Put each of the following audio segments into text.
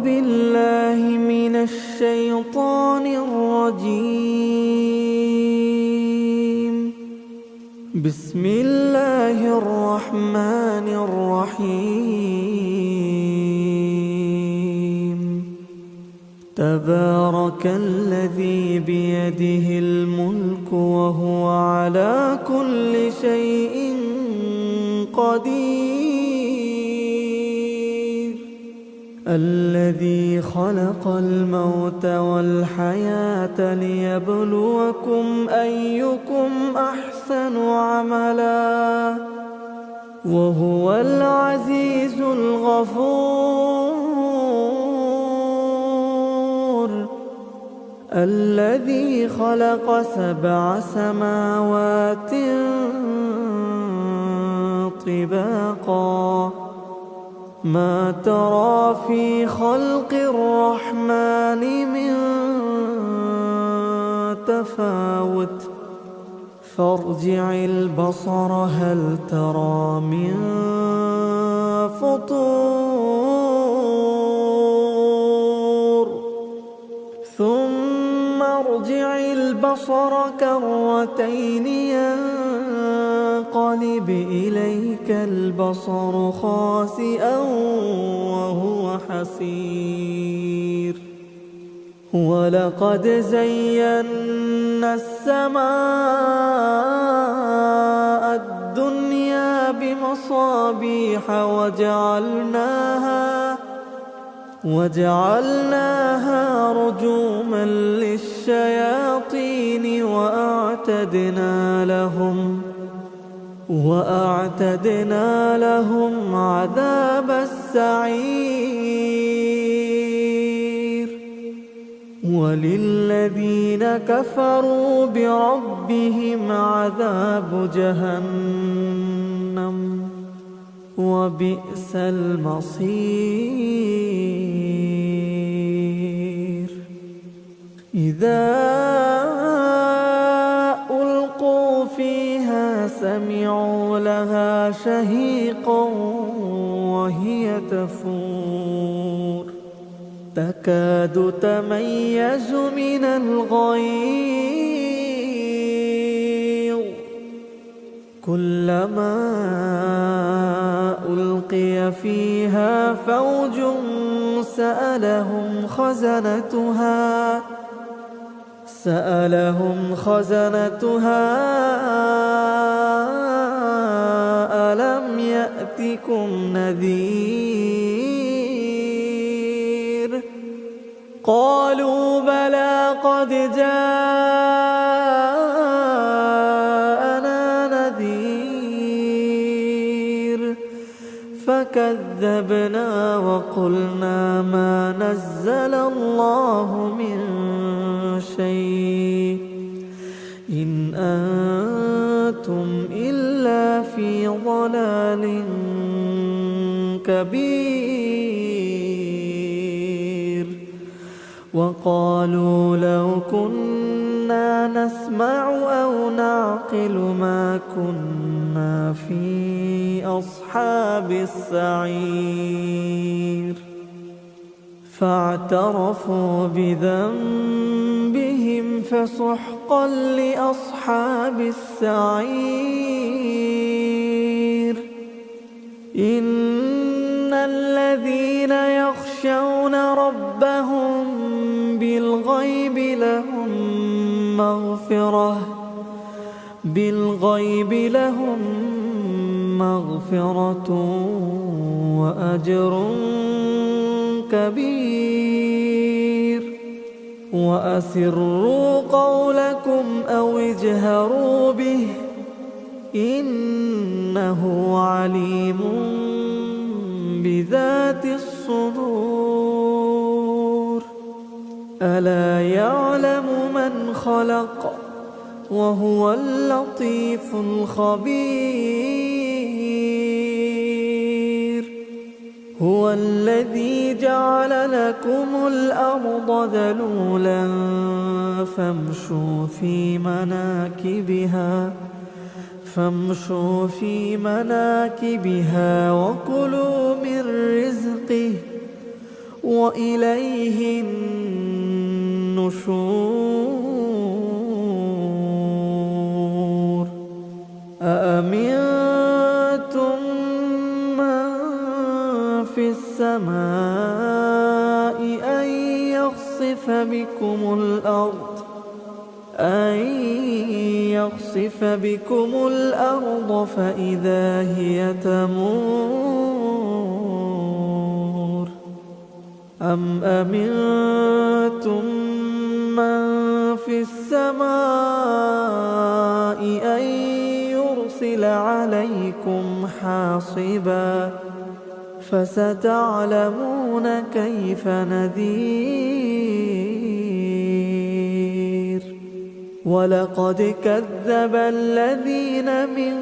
بالله من الشيطان الرجيم. بسم الله الرحمن الرحيم. تبارك الذي بيده الملك وهو على كل شيء قدير. الذي خلق الموت والحياة ليبلوكم أيكم أحسن عملا وهو العزيز الغفور. الذي خلق 7 سماوات طباقا ما ترى في خلق الرحمن من تفاوت فارجع البصر هل ترى من فطور ثم ارجع البصر كرتين ينقلب إليك البصر خاسئا وهو حسير. ولقد زينا السماء الدنيا بمصابيح وجعلناها رجوما للشياطين وأعتدنا لهم عذاب السعير. وللذين كفروا بربهم عذاب جهنم وبئس المصير. إذا ألقوا فيها سمعوا لها شهيقا وهي تفور تكاد تميز من الغيظ كلما ألقي فيها فوج سألهم خزنتها ألم يأتكم نذير قالوا بلى قد جاءنا نذير فكذبنا وقلنا ما نزل الله من شيء إن أنتم إلا في ضلال كبير. وقالوا لو كنا نسمع أو نعقل ما كنا في أصحاب السعير فاعترفوا بذنبهم فسحقا لأصحاب السعير. إن الذين يخشون ربهم بالغيب لهم مغفرة وأجر كبير. وأسروا قولكم أو اجهروا به إنه عليم بذات الصدور. ألا يعلم من خلق وهو اللطيف الخبير. هو الذي جعل لكم الأرض ذلولا فامشوا في مناكبها وكلوا من رزقه وإليه النشور أأمنتم من في السماء أن يخسف بكم الأرض فإذا هي تمور أم أمنتم من في السماء أن يرسل عليكم حاصبا فستعلمون كيف نذير ولقد كذب الذين من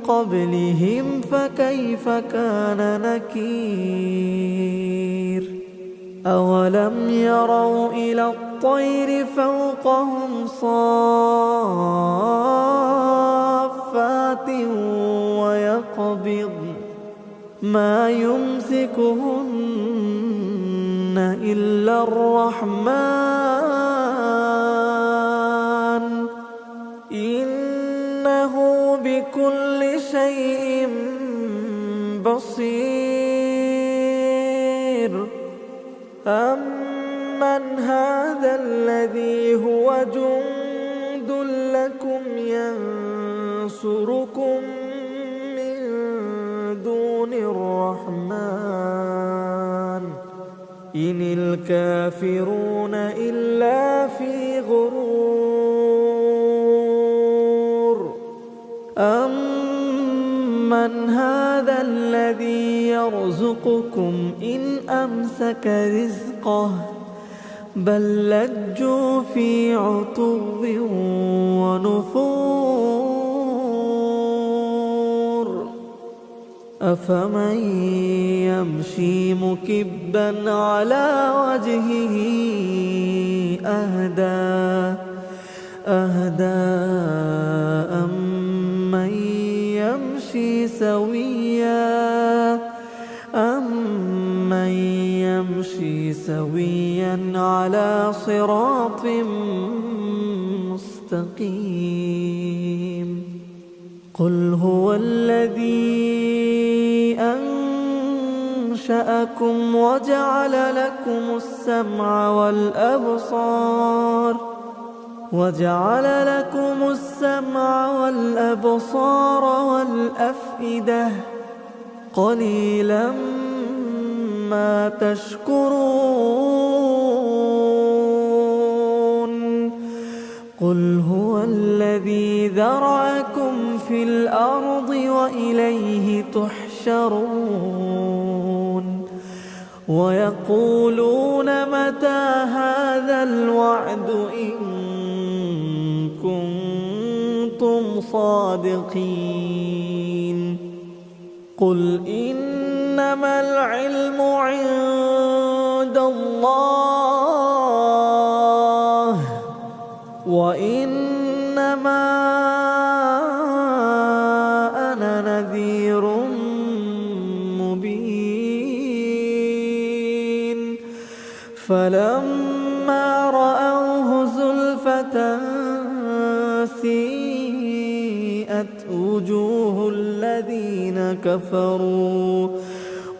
قبلهم فكيف كان نكير أولم يروا إلى الطير فوقهم صافات ويقبضن ما يمسكهن إلا الرحمن إنه بكل شيء بصير أمن هذا الذي هو جند لكم ينصركم من دون الرحمن إن الكافرون إلا في غرور أمن هذا الذي يرزقكم إن أمسك رزقه بل لجوا في عتو ونفور أفمن يمشي مكبا على وجهه أهدى أمن يمشي سويا على صراط مستقيم قل هو الذي أنشأكم وجعل لكم السمع والأبصار والأفئدة قليلا ما تشكرون قل هو الذي ذرأكم في الأرض وإليه تحشرون ويقولون متى هذا الوعد إن كنتم صادقين قل إنما العلم عند الله وإنما أنا نذير مبين فلما رأوه زلفة سيئت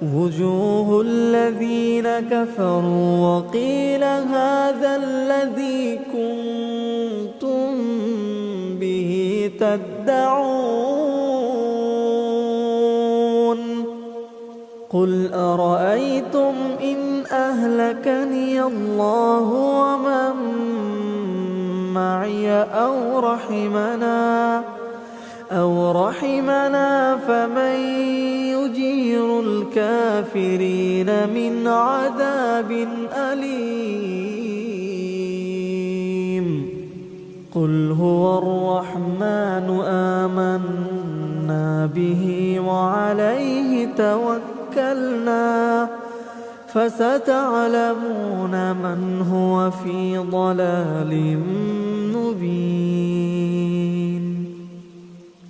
وجوه الذين كفروا وقيل هذا الذي كنتم به تدعون قل أرأيتم إن أهلكني الله ومن معي أو رحمنا فمن يجير الكافرين من عذاب أليم قل هو الرحمن آمنا به وعليه توكلنا فستعلمون من هو في ضلال مبين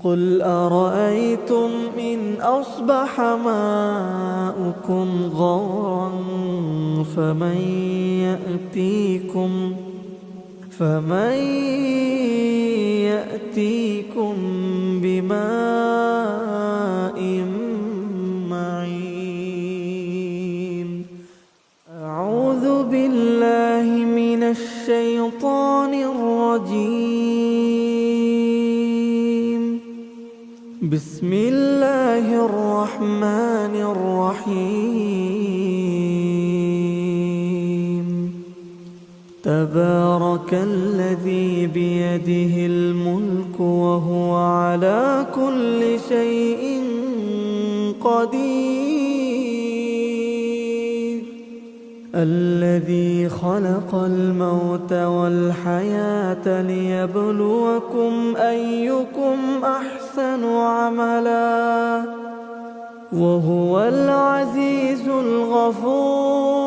قل أرأيتم إن أصبح ماؤكم غورا فمن يأتيكم بماء معين. أعوذ بالله من الشيطان الرجيم. بسم الله الرحمن الرحيم. تبارك الذي بيده الملك وهو على كل شيء قدير. الذي خلق الموت والحياة ليبلوكم أيكم أحسن عملا وهو العزيز الغفور.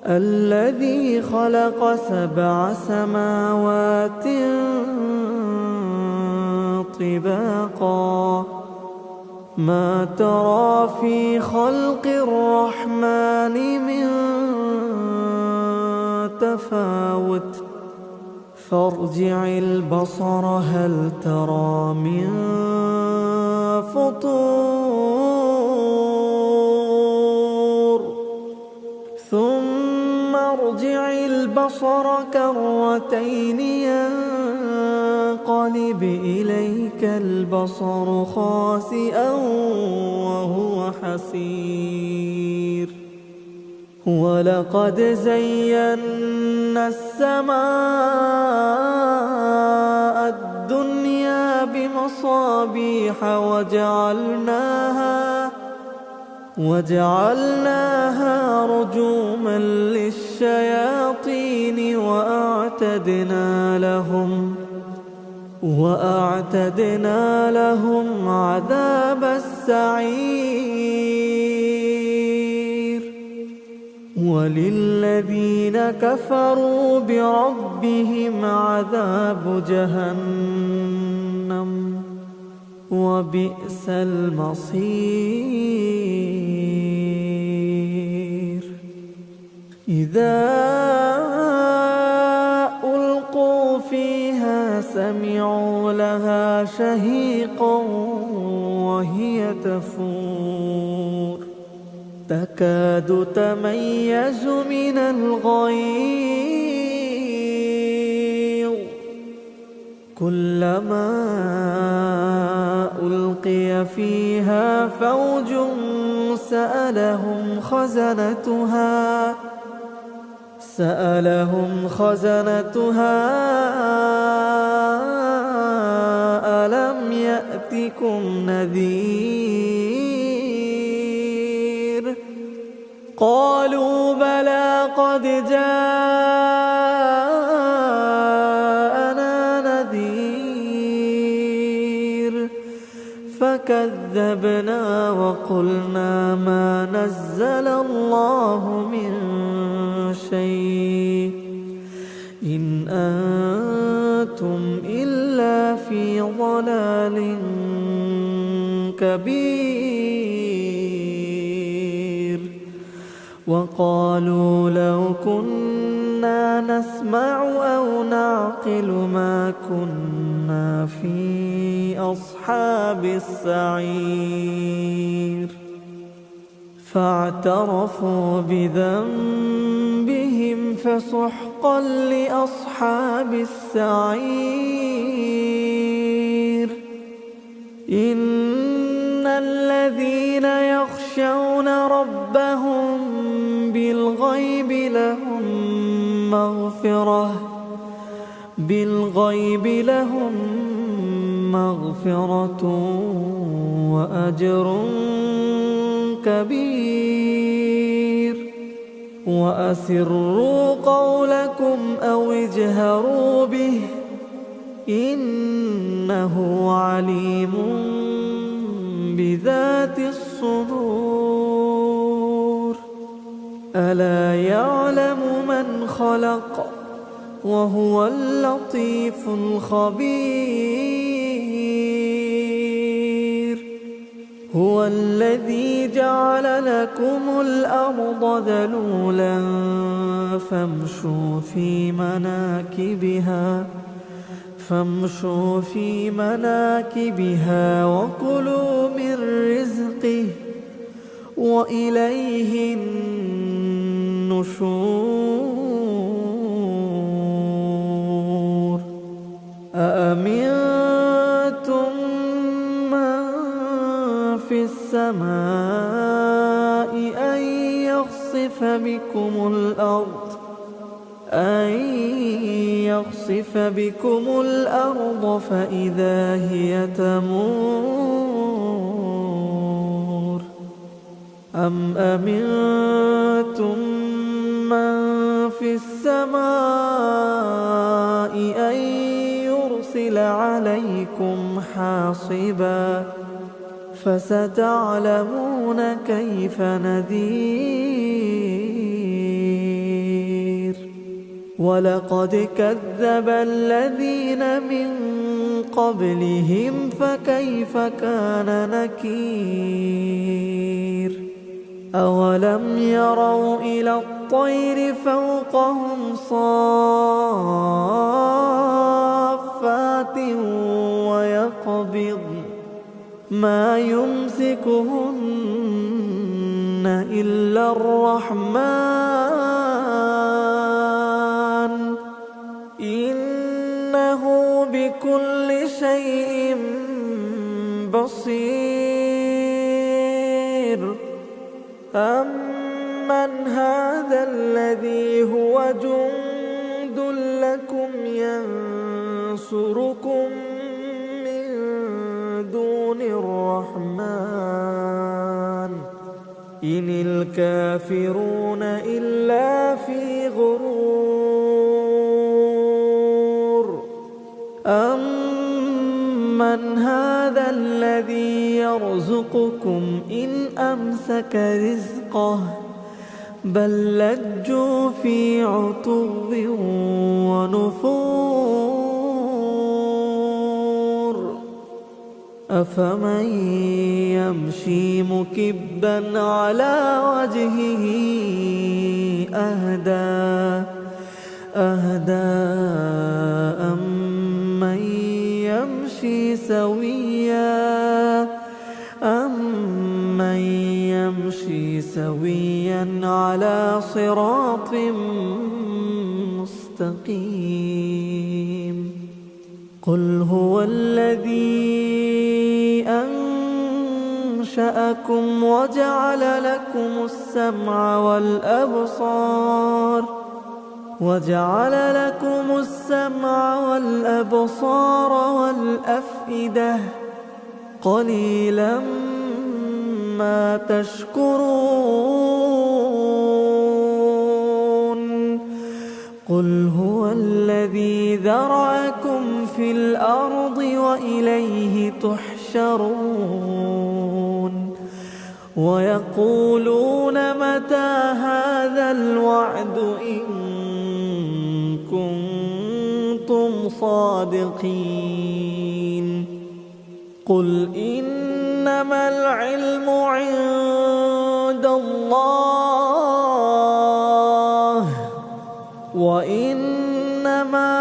الذي خلق 7 سماوات طباقا ما ترى في خلق الرحمن من تفاوت فارجع البصر هل ترى من فطور ثم ارجع البصر كرتين ينقلب إليك البصر خاسئا وهو حسير. ولقد زينا السماء الدنيا بمصابيح وجعلناها رجوما للشياطين وأعتدنا لهم عذاب السعير. وللذين كفروا بربهم عذاب جهنم وبئس المصير. إذا ألقوا فيها سمعوا لها شهيقا وهي تفور تكاد تميز من الغيظ كلما ألقي فيها فوج سألهم خزنتها ألم يأتكم نذير قالوا بلى قد جاءنا نذير فكذبنا وقلنا ما نزل الله من شيء إن أنتم إلا في ضلال كبير. وقالوا لو كنا نسمع أو نعقل ما كنا في أصحاب السعير فاعترفوا بذنبهم فسحقا لأصحاب السعير. إن الذين يخشون ربهم بالغيب لهم مغفرة وأجر كبير. وأسروا قولكم أو اجهروا به إنه عليم بذات الصدور. ألا يعلم من خلق وهو اللطيف الخبير. هو الذي جعل لكم الأرض ذلولا فامشوا في مناكبها وكلوا من رزقه وإليه النشور أأمنتم من في السماء أن يخسف بكم الأرض فإذا هي تمور أم أمنتم من في السماء أن يرسل عليكم حاصبا فستعلمون كيف نذير ولقد كذب الذين من قبلهم فكيف كان نكير أولم يروا إلى الطير فوقهم صافات ويقبضن ما يمسكهن إلا الرحمن إنه بكل شيء بصير أمن هذا الذي هو جند لكم ينصركم من دون الرحمن إن الكافرون إلا في غرور أمن هذا الذي يرزقكم إن أمسك رزقه بل لجوا في عتو ونفور أفمن يمشي مكبا على وجهه أهدى أمن يمشي سويا على صراط مستقيم قل هو الذي أنشأكم وجعل لكم السمع والأبصار والأفئدة قليلا ما تشكرون قل هو الذي ذرأكم في الأرض وإليه تحشرون ويقولون متى هذا الوعد إن كنتم صادقين قل إنما العلم عند الله وإنما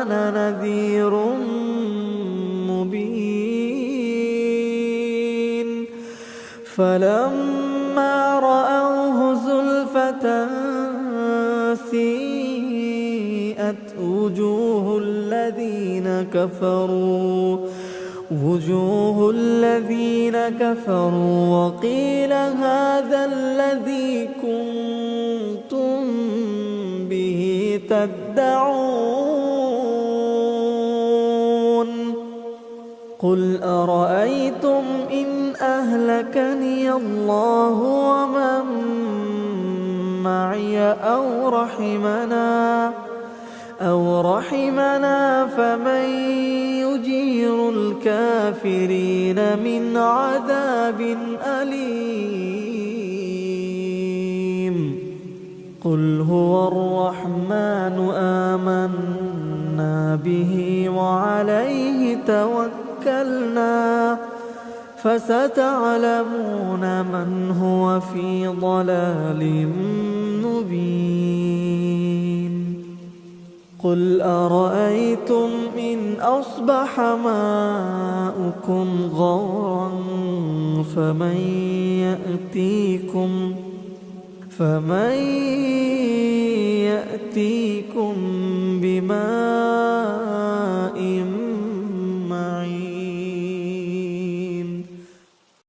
أنا نذير مبين فلما رأوه زلفة سيئت وجوه الذين كفروا وقيل هذا الذي كنتم به تدعون قل أرأيتم إن أهلكني الله ومن معي أو رحمنا فمن يجير الكافرين من عذاب أليم قل هو الرحمن آمنا به وعليه توكلنا توكلنا فستعلمون من هو في ضلال مبين قل أرأيتم إن أصبح ماؤكم غورا فمن يأتيكم بماء